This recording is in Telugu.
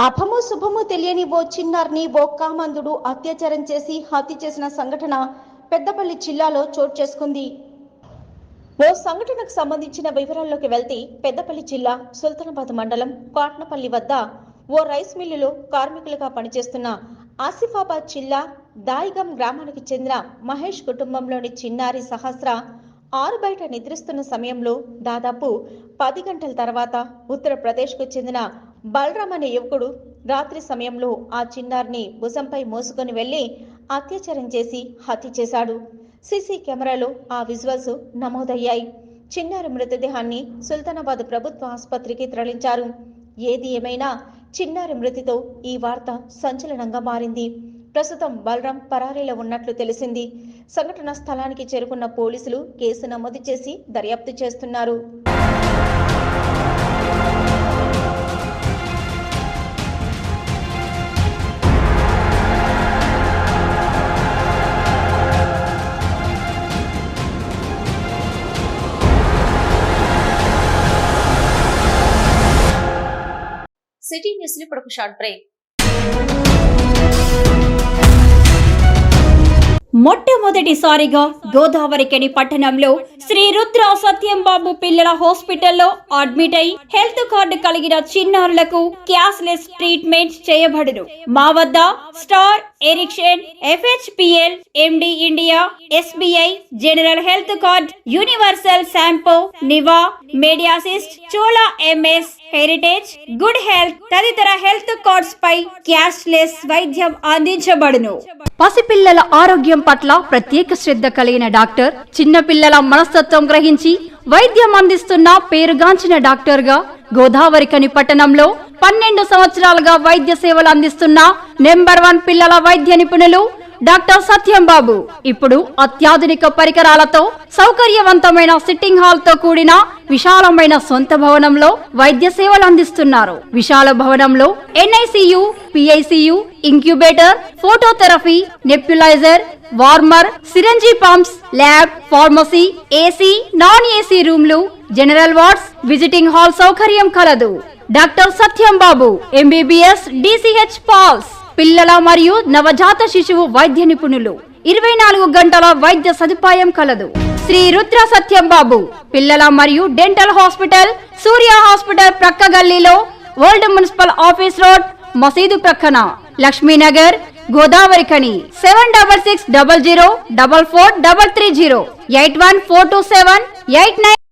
అభము శుభము తెలియని ఓ చిన్నారిని ఓ కామందుడు అత్యాచారం చేసి హత్య చేసిన సంఘటన పెద్దపల్లి జిల్లాలో చోటు చేసుకుంది. ఓ సంఘటనకు సంబంధించిన వివరాల్లోకి వెళ్తే పెద్దపల్లి జిల్లా సుల్తానాబాద్ మండలం కాట్నపల్లి వద్ద ఓ రైస్ మిల్లులో కార్మికులుగా పనిచేస్తున్న ఆసిఫాబాద్ జిల్లా దాయిగం గ్రామానికి చెందిన మహేష్ కుటుంబంలోని చిన్నారి సహస్ర ఆరు బయట నిద్రిస్తున్న సమయంలో దాదాపు 10 గంటల తర్వాత ఉత్తరప్రదేశ్కు చెందిన బలరామ్ అనే యువకుడు రాత్రి సమయంలో ఆ చిన్నారిని భుజంపై మోసుకొని వెళ్లి అత్యాచారం చేసి హత్య చేశాడు. సీసీ కెమెరాలో ఆ విజువల్స్ నమోదయ్యాయి. చిన్నారి మృతదేహాన్ని సుల్తానాబాద్ ప్రభుత్వ ఆసుపత్రికి తరలించారు. ఏది ఏమైనా చిన్నారి మృతితో ఈ వార్త సంచలనంగా మారింది. ప్రస్తుతం బలరాం పరారీలో ఉన్నట్లు తెలిసింది. సంఘటన స్థలానికి చేరుకున్న పోలీసులు కేసు నమోదు చేసి దర్యాప్తు చేస్తున్నారు. సిటీ న్యూస్ ఇప్పుడు ఒక షార్ట్ బ్రేక్. మొట్టమొదటిసారిగా గోదావరికని పట్టణంలో శ్రీ రుద్ర సత్యంబాబు పిల్లల హాస్పిటల్లో అడ్మిట్ అయి హెల్త్ కార్డు కలిగిన చిన్నారులకు క్యాష్లెస్ ట్రీట్మెంట్ చేయబడును. మా వద్ద Star, Ericson, FHPL, MD India, SBI, general health card, universal Sompo, Niva, Mediassist, Chola MS, Heritage, good health తదితర హెల్త్ కార్డ్స్ పై క్యాష్లెస్ వైద్యం అందించబడును. పసిపిల్లల ఆరోగ్యం పట్ల ప్రత్యేక శ్రద్ధ కలిగిన డాక్టర్, చిన్న పిల్లల మనస్తత్వం గ్రహించి వైద్యం అందిస్తున్న పేరుగాంచిన డాక్టర్ గా గోదావరికని పట్టణంలో 12 సంవత్సరాలుగా వైద్య సేవలు అందిస్తున్న నెంబర్ 1 పిల్లల వైద్య నిపుణులు డాక్టర్ సత్యంబాబు ఇప్పుడు అత్యాధునిక పరికరాలతో సౌకర్యవంతమైన సిట్టింగ్ హాల్ తో కూడిన విశాలమైన సొంత భవనంలో వైద్య సేవలు అందిస్తున్నారు. విశాల భవనంలో NICU, PICU, incubator, phototherapy, nebulizer, warmer, syringe pumps, lab, pharmacy, AC, non AC రూమ్లు, జనరల్ వార్డ్స్, విజిటింగ్ హాల్ సౌకర్యం కలదు. Doctor Satyambabu MBBS, DCH PALS, పిల్లల మరియు నవజాత శిశువు వైద్య నిపుణులు, 24 గంటల వైద్య సదుపాయం కలదు. శ్రీ రుద్ర సత్యంబాబు పిల్లల మరియు డెంటల్ హాస్పిటల్, సూర్య హాస్పిటల్ ప్రక్క గల్లీలో, ఓల్డ్ మున్సిపల్ ఆఫీస్ రోడ్, మసీదు ప్రక్కన, లక్ష్మీనగర్, గోదావరికని. 7660044330 81427898